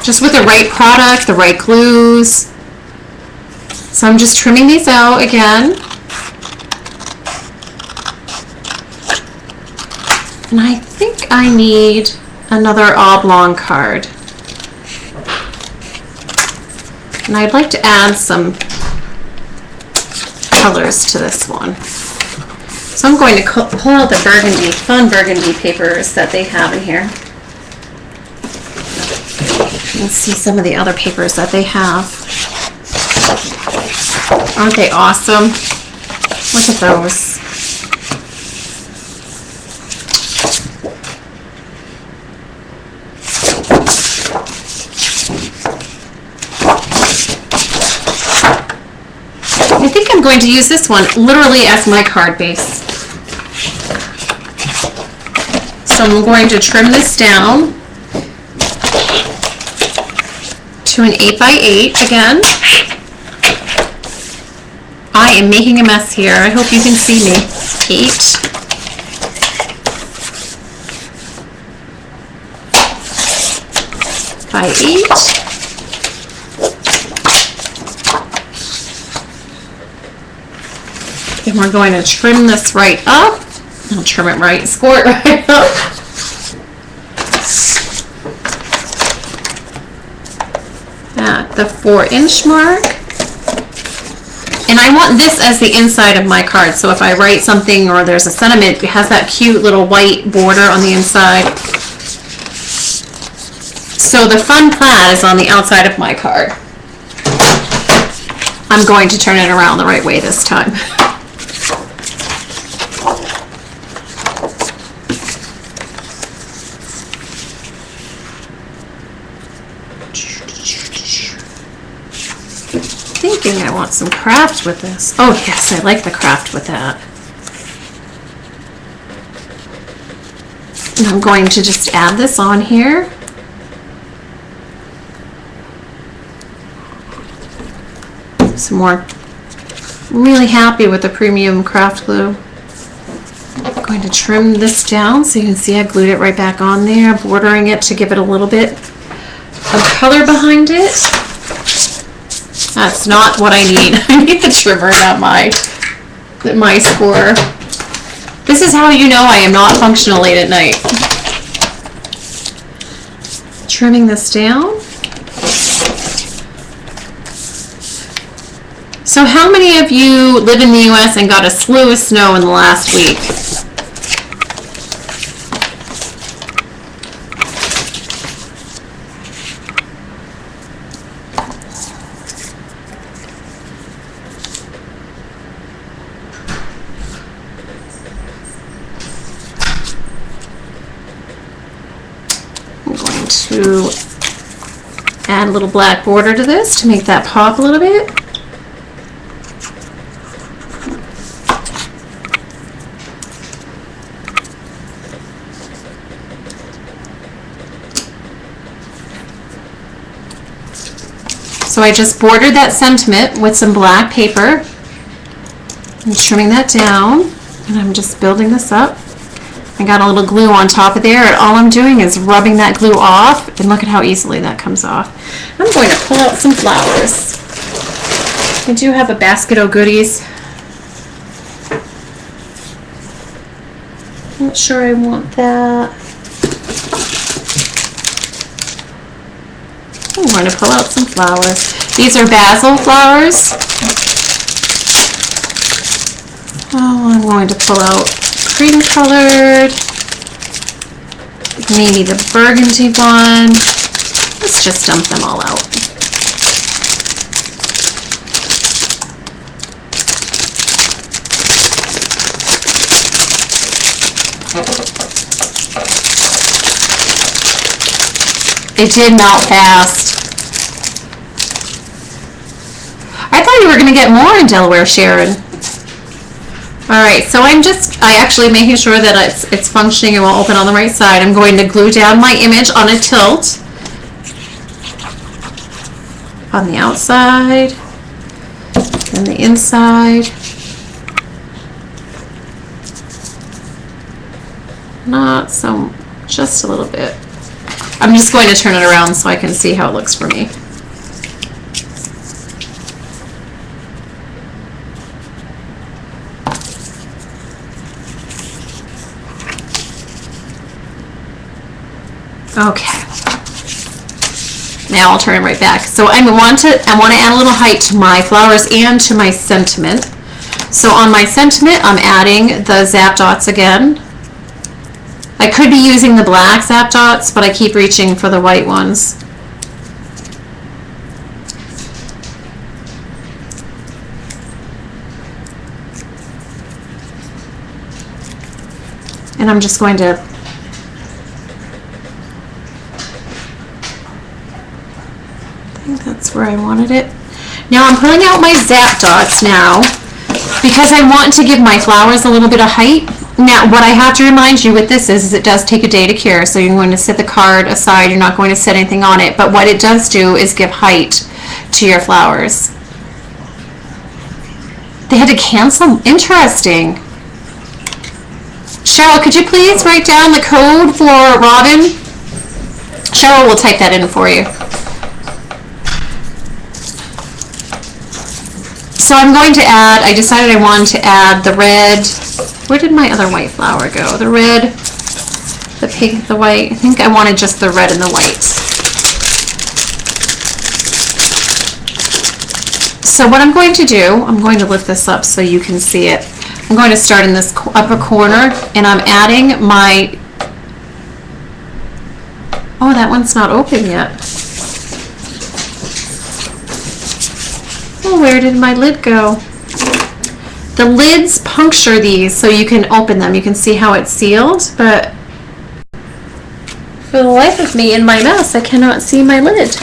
Just with the right product, the right glues. So I'm just trimming these out again. And I think I need another oblong card. And I'd like to add some colors to this one. So I'm going to pull out the fun burgundy papers that they have in here. can see some of the other papers that they have. Aren't they awesome? Look at those. I think I'm going to use this one literally as my card base. So I'm going to trim this down to an 8x8 again. I am making a mess here. I hope you can see me. 8 by 8. And we're going to trim this right up. I'll trim it right, score it right up. At the 4-inch mark. And I want this as the inside of my card. So if I write something or there's a sentiment, it has that cute little white border on the inside. So the fun plaid is on the outside of my card. I'm going to turn it around the right way this time. Thinking I want some craft with this. Oh yes, I like the craft with that. And I'm going to just add this on here. Some more. Really happy with the premium craft glue. I'm going to trim this down so you can see I glued it right back on there, bordering it to give it a little bit of color behind it. That's not what I need. I need the trimmer, not my scorer. This is how you know I am not functional late at night. Trimming this down. So how many of you live in the US and got a slew of snow in the last week? To add a little black border to this to make that pop a little bit. So I just bordered that sentiment with some black paper. I'm trimming that down and I'm just building this up. I got a little glue on top of there, and all I'm doing is rubbing that glue off, and look at how easily that comes off. I'm going to pull out some flowers. I do have a basket of goodies. Not sure I want that. I'm going to pull out some flowers. These are basil flowers. Oh, I'm going to pull out cream colored, maybe the burgundy one. Let's just dump them all out. It did melt fast. I thought you were going to get more in Delaware, Sharon. Alright, so I actually making sure that it's functioning and will open on the right side. I'm going to glue down my image on a tilt on the outside and the inside. Not so, just a little bit. I'm just going to turn it around so I can see how it looks for me. Okay. Now I'll turn it right back. So I want to add a little height to my flowers and to my sentiment. So on my sentiment, I'm adding the zap dots again. I could be using the black zap dots, but I keep reaching for the white ones. And I'm just going to I think that's where I wanted it. Now I'm pulling out my Zap Dots now because I want to give my flowers a little bit of height. Now what I have to remind you with this is it does take a day to cure, so you're going to set the card aside, you're not going to set anything on it, but what it does do is give height to your flowers. They had to cancel? Interesting. Cheryl, could you please write down the code for Robin? Cheryl will type that in for you. So I'm going to add, I decided I wanted to add the red. Where did my other white flower go? The red, the pink, the white. I think I wanted just the red and the white. So what I'm going to do, I'm going to lift this up so you can see it. I'm going to start in this upper corner, and I'm adding my, oh, that one's not open yet. Oh, where did my lid go? The lids puncture these so you can open them. You can see how it's sealed, but for the life of me in my mess, I cannot see my lid.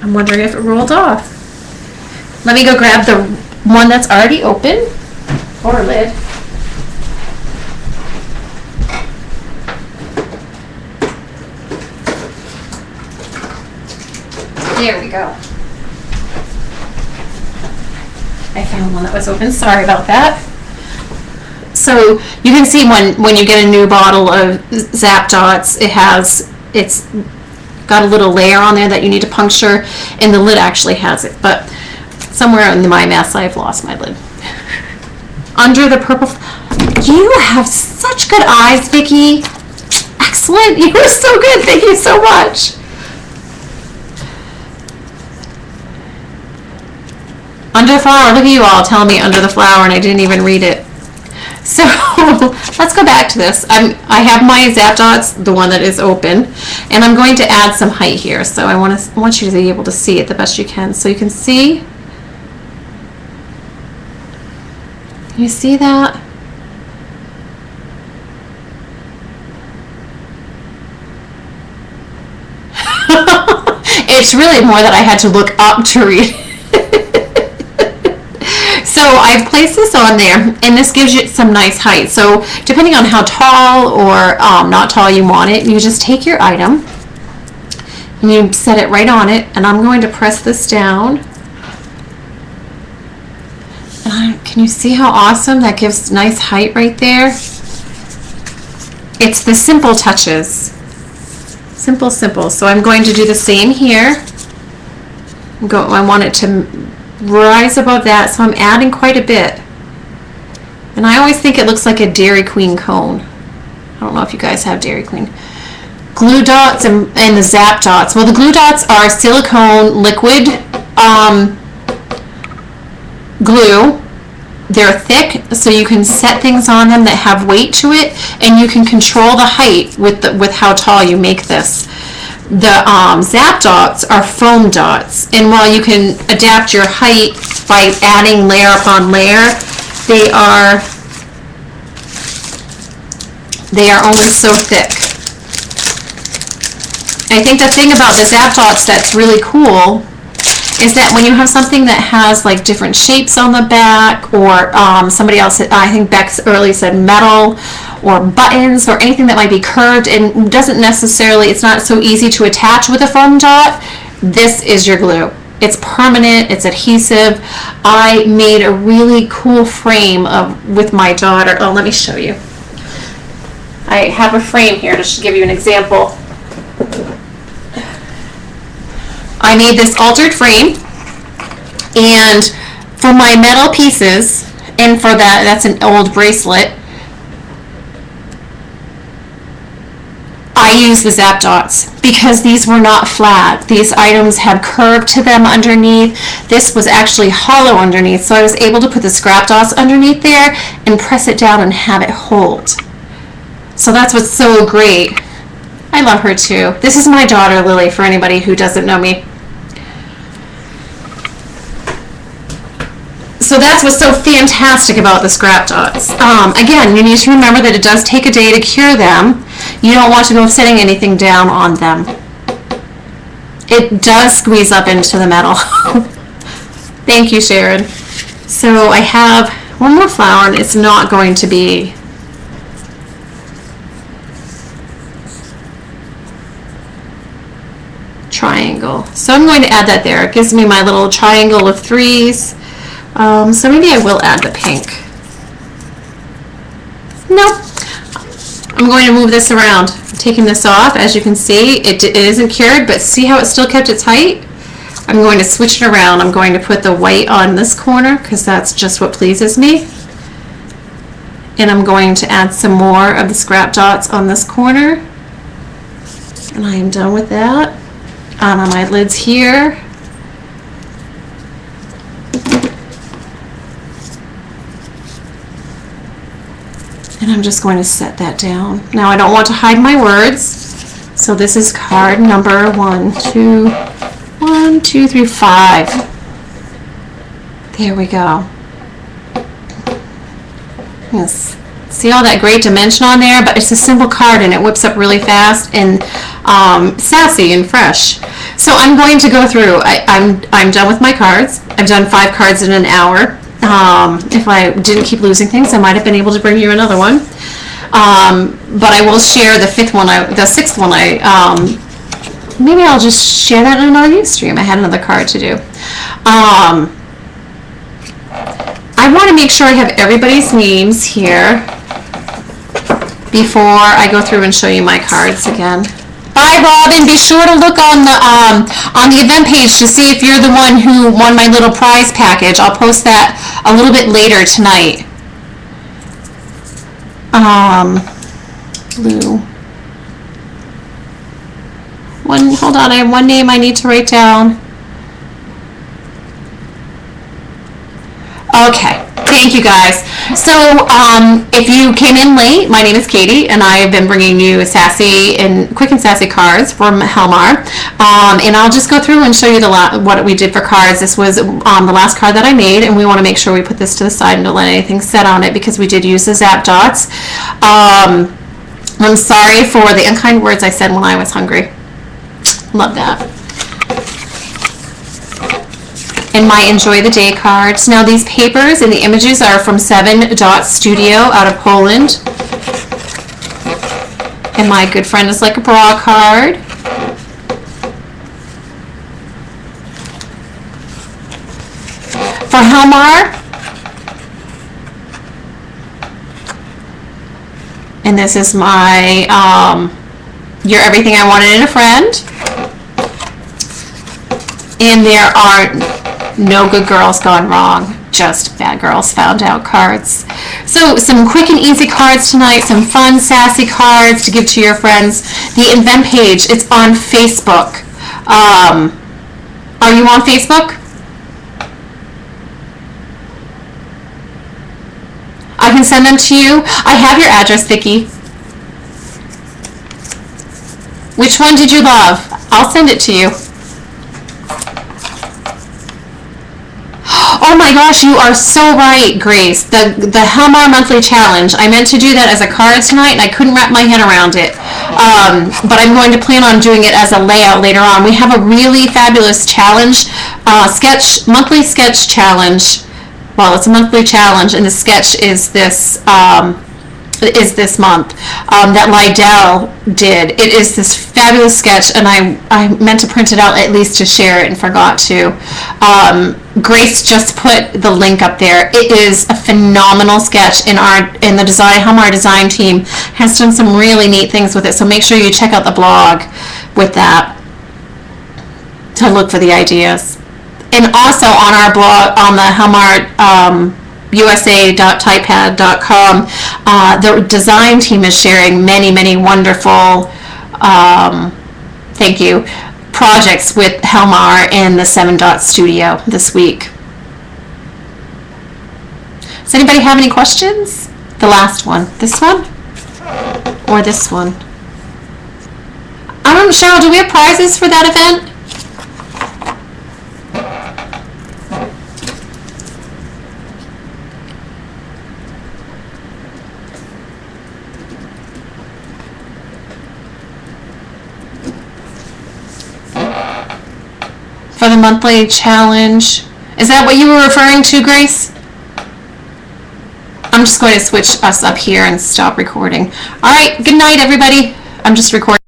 I'm wondering if it rolled off. Let me go grab the one that's already open, or lid. There we go. I found one that was open. Sorry about that. So you can see when you get a new bottle of Zap Dots, it's got a little layer on there that you need to puncture, and the lid actually has it. But somewhere in my mess, I've lost my lid. Under the purple. You have such good eyes, Vicki. Excellent. You were so good. Thank you so much. Under the flower, look at you all telling me under the flower, and I didn't even read it. So let's go back to this. I have my Zap Dots, the one that is open, and I'm going to add some height here. So I want you to be able to see it the best you can. So you can see. Can you see that? It's really more that I had to look up to read. So I've placed this on there, and this gives you some nice height. So depending on how tall or not tall you want it, you just take your item and you set it right on it, and I'm going to press this down. Can you see how awesome that gives nice height right there? It's the simple touches. Simple, simple. So I'm going to do the same here. I want it to rise above that, so I'm adding quite a bit. And I always think it looks like a Dairy Queen cone. I don't know if you guys have Dairy Queen. Glue dots and the Zap Dots. Well, the glue dots are silicone liquid glue. They're thick, so you can set things on them that have weight to it, and you can control the height with how tall you make this. The Zap Dots are foam dots, and while you can adapt your height by adding layer upon layer, they are only so thick. I think the thing about the Zap Dots that's really cool is that when you have something that has like different shapes on the back, or somebody else, I think Bex early said metal, or buttons, or anything that might be curved and doesn't necessarily, it's not so easy to attach with a foam dot, this is your glue. It's permanent, it's adhesive. I made a really cool frame with my daughter. Oh, let me show you. I have a frame here to give you an example. I made this altered frame, and for my metal pieces, and for that's an old bracelet, I use the Zap Dots because these were not flat. These items had curve to them underneath. This was actually hollow underneath, so I was able to put the scrap dots underneath there and press it down and have it hold. So that's what's so great. I love her too. This is my daughter Lily, for anybody who doesn't know me. So So that's what's so fantastic about the scrap dots. Again, you need to remember that it does take a day to cure them. You don't want to go setting anything down on them. It does squeeze up into the metal. Thank you, Sharon. So I have one more flower, and it's not going to be triangle. So I'm going to add that there. It gives me my little triangle of threes. So maybe I will add the pink. Nope. I'm going to move this around. I'm taking this off. As you can see, it isn't cured, but see how it still kept its height? I'm going to switch it around. I'm going to put the white on this corner because that's just what pleases me. And I'm going to add some more of the scrap dots on this corner. And I am done with that. On my lids here. And I'm just going to set that down. Now I don't want to hide my words. So this is card number 1, 2, 3, 5. There we go. Yes. See all that great dimension on there, but it's a simple card and it whips up really fast and sassy and fresh. So I'm going to go through. I'm done with my cards. I've done 5 cards in an hour. If I didn't keep losing things, I might have been able to bring you another one. But I will share the 6th one. Maybe I'll just share that in another news stream. I had another card to do. I want to make sure I have everybody's names here before I go through and show you my cards again. Bye, Robin. Be sure to look on the event page to see if you're the one who won my little prize package. I'll post that a little bit later tonight. Blue. Hold on. I have one name I need to write down. Okay. Thank you, guys. So if you came in late, my name is Katie, and I have been bringing you sassy and quick and sassy cards from Helmar. And I'll just go through and show you what we did for cards. This was the last card that I made, and we want to make sure we put this to the side and don't let anything set on it because we did use the zap dots. I'm sorry for the unkind words I said when I was hungry. Love that. And my Enjoy the Day cards. Now these papers and the images are from 7 Dot Studio out of Poland. And my good friend is like a bra card. For Helmar. And this is my You're Everything I Wanted in a Friend. And there are no good girls gone wrong, just bad girls found out cards. So some quick and easy cards tonight, some fun, sassy cards to give to your friends. The event page, it's on Facebook. Are you on Facebook? I can send them to you. I have your address, Vicki. Which one did you love? I'll send it to you. Oh my gosh, you are so right, Grace. The Helmar Monthly Challenge. I meant to do that as a card tonight, and I couldn't wrap my head around it. But I'm going to plan on doing it as a layout later on. We have a really fabulous challenge, monthly sketch challenge. Well, it's a monthly challenge, and the sketch is this month that Lydell did. It is this fabulous sketch, and I meant to print it out at least to share it and forgot to. Grace just put the link up there. It is a phenomenal sketch, and the Helmar design team has done some really neat things with it, so make sure you check out the blog with that to look for the ideas. And also on our blog, on the Helmar usa.typepad.com, the design team is sharing many wonderful thank you projects with Helmar and the 7 Dot Studio this week. Does anybody have any questions? The last one. This one? Or this one? I don't know, Cheryl, do we have prizes for that event? for the monthly challenge. Is that what you were referring to, Grace? I'm just going to switch us up here and stop recording. All right, good night, everybody. I'm just recording.